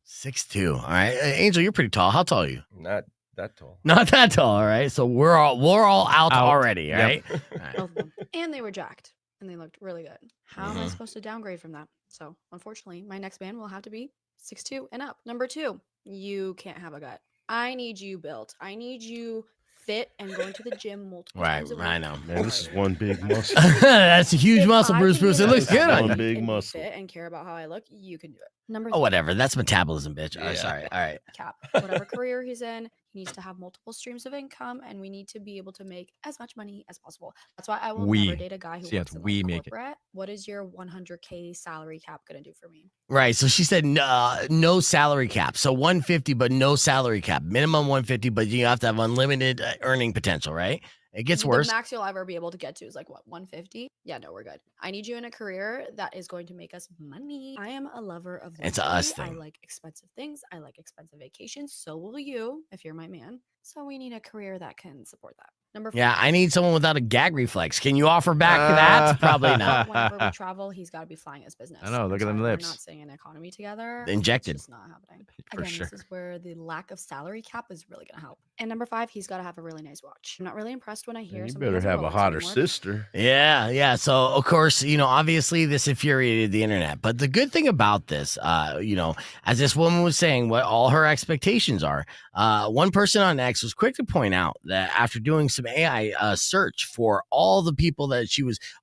6'2". All right, Angel, you're pretty tall. How tall are you? Not that tall. Not that tall. All right, so we're all out. Already. All right. All right. Both of them. And they were jacked. And they looked really good. How am I supposed to downgrade from that? So, unfortunately, my next man will have to be 6'2" and up. Number two, you can't have a gut. I need you built. I need you fit and going to the gym multiple times a week. I know. Man, this is one big muscle. That's a huge If muscle, I Bruce. can Bruce, get it looks that good on One you. big and be muscle. fit and care about how I look, you can do it. Number Oh, three, whatever. That's metabolism, bitch. Oh, Yeah. sorry. All right. cap. Whatever career he's in, he needs to have multiple streams of income, and we need to be able to make as much money as possible. That's why I will never date a guy who See, works that's in we like make it. corporate. What is your 100K salary cap gonna do for me? Right. So she said no salary cap. So 150, but no salary cap. Minimum 150, but you have to have unlimited earning potential, right? It gets worse. The max you'll ever be able to get to is like what, 150? Yeah, no, we're good. I need you in a career that is going to make us money. I am a lover of It's a luxury. us I thing. like expensive things. I like expensive vacations. So will you if you're my man. So we need a career that can support that. Number four. Yeah, I need someone without a gag reflex. Can you offer back that? Probably not. Whenever we travel, he's got to be flying his business. I know, look I'm at them sorry, lips. We're not staying in economy together. Injected. It's just not happening. For Again, sure. this is where the lack of salary cap is really going to help. And number five, he's got to have a really nice watch. I'm not really impressed when I hear Man, you somebody better has have a Rolex hotter anymore. sister. Yeah. So of course, you know, obviously this infuriated the internet. But the good thing about this, you know, as this woman was saying, what all her expectations are. One person on X was quick to point out that after doing some AI search for all the people that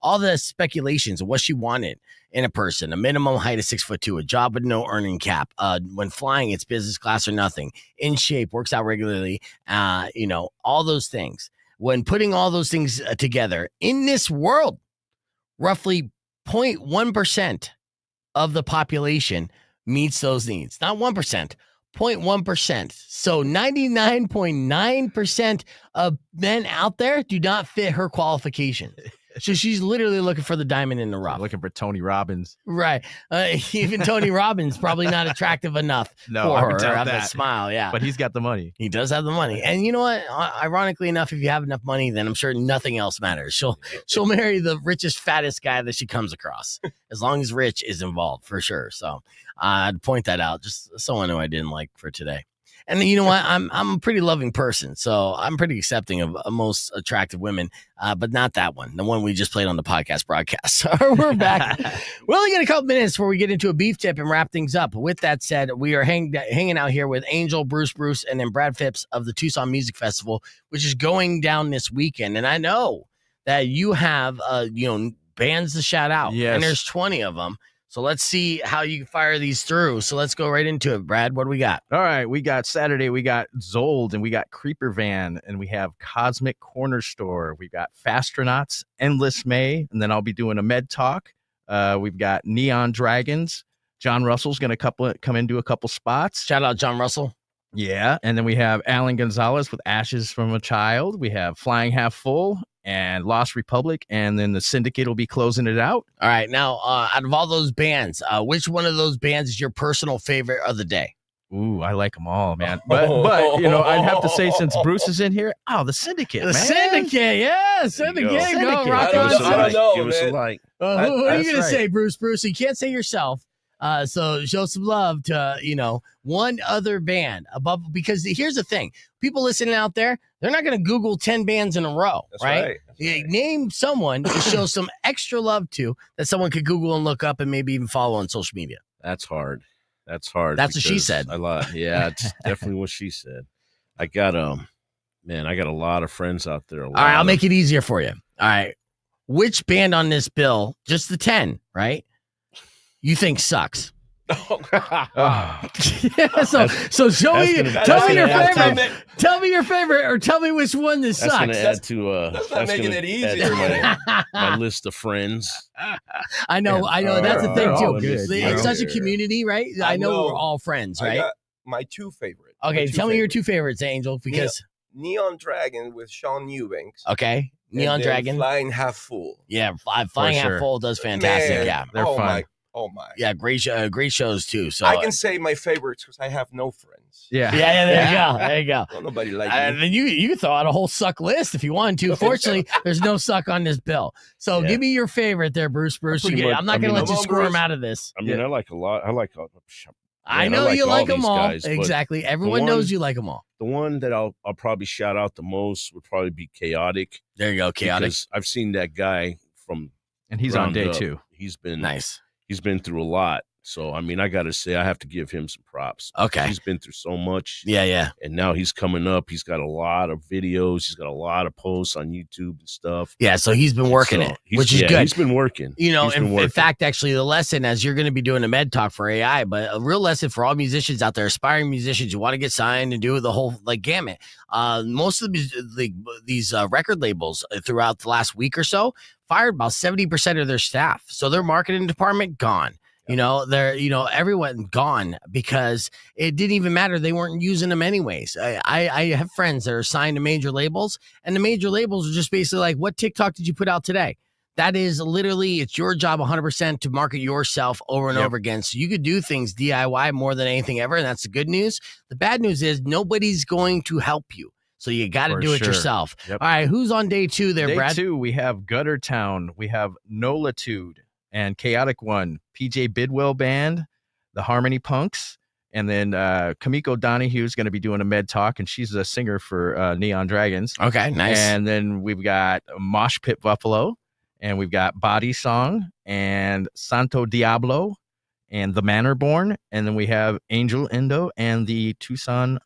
all the speculations of what she wanted in a person, a minimum height of 6'2", a job with no earning cap, when flying, it's business class or nothing, in shape, works out regularly, you know, all those things. When putting all those things together in this world, roughly 0.1% of the population meets those needs. Not 1%, 0.1%. So 99.9% of men out there do not fit her qualification. So she's literally looking for the diamond in the rough. Looking for Tony Robbins. Right. Even Tony Robbins probably not attractive enough No, for I her. would doubt Have that. that smile, yeah. But he's got the money. He does have the money. And you know what? Ironically enough, if you have enough money, then I'm sure nothing else matters. She'll marry the richest, fattest guy that she comes across, as long as Rich is involved, for sure. So I'd point that out, just someone who I didn't like for today. And you know what? I'm a pretty loving person, so I'm pretty accepting of most attractive women, but not that one, the one we just played on the podcast broadcast. So we're back. We only got a couple minutes before we get into a beef tip and wrap things up. With that said, we are hanging out here with Angel, Bruce, and then Brad Phipps of the Tucson Music Festival, which is going down this weekend. And I know that you have, bands to shout out, and there's 20 of them. So let's see how you fire these through. So let's go right into it. Brad, what do we got? All right. We got Saturday. We got Zold, and we got Creeper Van, and we have Cosmic Corner Store. We've got Fastronauts, Endless May, and then I'll be doing a med talk. We've got Neon Dragons. John Russell's going to come in, do a couple spots. Shout out John Russell. Yeah. And then we have Alan Gonzalez with Ashes from a Child. We have Flying Half Full and Lost Republic, and then the Syndicate will be closing it out. All right. Now, out of all those bands, which one of those bands is your personal favorite of the day? Ooh, I like them all, man. But I'd have to say, since Bruce is in here, the Syndicate, man. Syndicate, yeah. Syndicate. Go, rock on. I don't know, give us a like. Who are you going to say, Bruce? Bruce, you can't say yourself. So show some love to, one other band above, because here's the thing. People listening out there, they're not going to Google 10 bands in a row, right? Name someone to show some extra love to that someone could Google and look up and maybe even follow on social media. That's hard. That's hard. That's what she said. Yeah, it's definitely what she said. I got a lot of friends out there. All right, I'll make it easier for you. All right. Which band on this bill, just the 10, right, you think sucks? Yeah, so show me. Tell me your favorite. Tell me your favorite, or tell me which one this sucks. That's not making it easier. My list of friends. I know. That's the thing too. It's such a Yeah. community, right? I know we're all friends, I right? got my two favorites. Okay, tell me your two favorites, Angel, because Neon Dragon with Sean Eubanks. okay, Neon and then Dragon, Flying Half Full. yeah, Flying Half Full does fantastic. Man, Yeah, they're fun. Oh my. yeah, great shows too. So I can say my favorites because I have no friends. Yeah. there you go. Well, nobody like And me. then you can throw out a whole suck list if you want to. Fortunately, there's no suck on this bill. So give me your favorite there, Bruce. Pretty much, I'm not going to let you come on, squirm Bruce. out of this. I mean, I like a lot. I know you like them these all. guys, but Exactly. Everyone knows you like them all. The one that I'll probably shout out the most would probably be Chaotic. There you go, Chaotic. Because I've seen that guy from And he's on ground day up. 2. He's been Nice. He's been through a lot. So I mean, I got to say, I have to give him some props. Okay. He's been through so much. Yeah. And now he's coming up. He's got a lot of videos. He's got a lot of posts on YouTube and stuff. Yeah, so he's been working it, which is good. He's been working. In fact, actually, the lesson, as you're going to be doing a med talk for AI, but a real lesson for all musicians out there, aspiring musicians, you want to get signed and do the whole gamut. Most of these record labels throughout the last week or so fired about 70% of their staff. So their marketing department gone. Everyone gone because it didn't even matter. They weren't using them anyways. I have friends that are signed to major labels, and the major labels are just basically like, what TikTok did you put out today? That is literally, it's your job 100% to market yourself over and over again. So you could do things DIY more than anything ever. And that's the good news. The bad news is nobody's going to help you. So you got to do it yourself. Yep. All right. Who's on day 2 there, Brad? Day 2, we have Gutter Town. We have Nolitude and Chaotic One, PJ Bidwell Band, the Harmony Punks, and then Kamiko Donahue is going to be doing a med talk, and she's a singer for Neon Dragons. Okay, nice. And then we've got Mosh Pit Buffalo, and we've got Body Song and Santo Diablo and The Manor Born, and then we have Angel Endo and the Tucson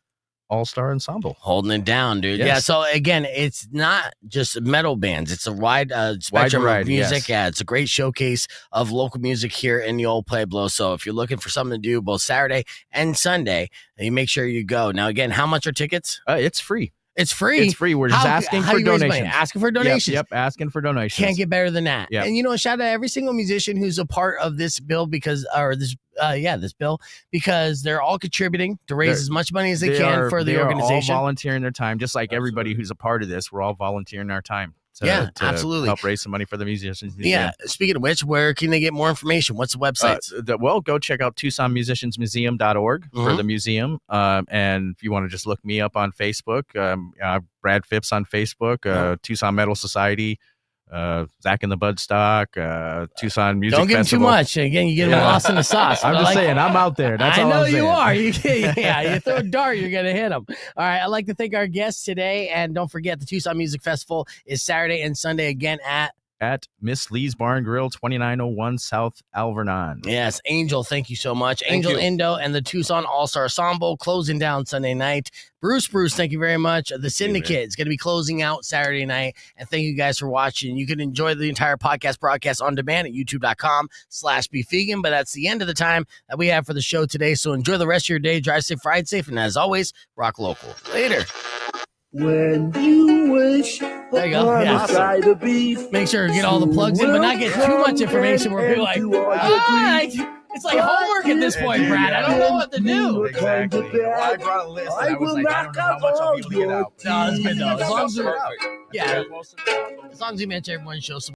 All-Star Ensemble. Holding it down, dude. Yes. Yeah, so again, it's not just metal bands. It's a wide spectrum of variety, music. yes. Yeah, it's a great showcase of local music here in the old Pueblo. So if you're looking for something to do both Saturday and Sunday, you make sure you go. Now, again, how much are tickets? It's free. It's free. It's free. We're just asking for you raise money? donations. Asking for donations. Yep, asking for donations. Can't get better than that. Yep. And shout out every single musician who's a part of this bill this bill, because they're all contributing to raise as much money as they can for the organization. All volunteering their time, just like everybody who's a part of this. We're all volunteering our time. to absolutely. help raise some money for the Musicians Museum. Yeah. Speaking of which, where can they get more information? What's the website? Well, go check out TucsonMusiciansMuseum.org for the museum. And if you want to just look me up on Facebook, Brad Phipps on Facebook, Tucson Metal Society, Zach and the Budstock, Tucson Music Don't give him too Festival. much. Again, you get him lost in the sauce. I'm just saying, I'm out there. That's all I know I'm saying. you are. You throw a dart, you're going to hit him. All right. I'd like to thank our guests today. And don't forget, the Tucson Music Festival is Saturday and Sunday again at Miss Lee's Bar and Grill, 2901 South Alvernon. Yes, Angel, thank you so much. Angel Indo and the Tucson All-Star Ensemble closing down Sunday night. Bruce, thank you very much. The Syndicate is going to be closing out Saturday night. And thank you guys for watching. You can enjoy the entire podcast broadcast on demand at youtube.com/beefvegan. But that's the end of the time that we have for the show today. So enjoy the rest of your day. Drive safe, ride safe. And as always, rock local. Later. When you wish there you go. side of beef, make sure to get all the plugs in, but not get too much information where people are like, it's like homework at this point, Brad. I don't know what to do. Exactly. Well, I brought a list, and I was like, I don't know how much I'll be able to get out. No, that's good though. As long as you mention everyone's show some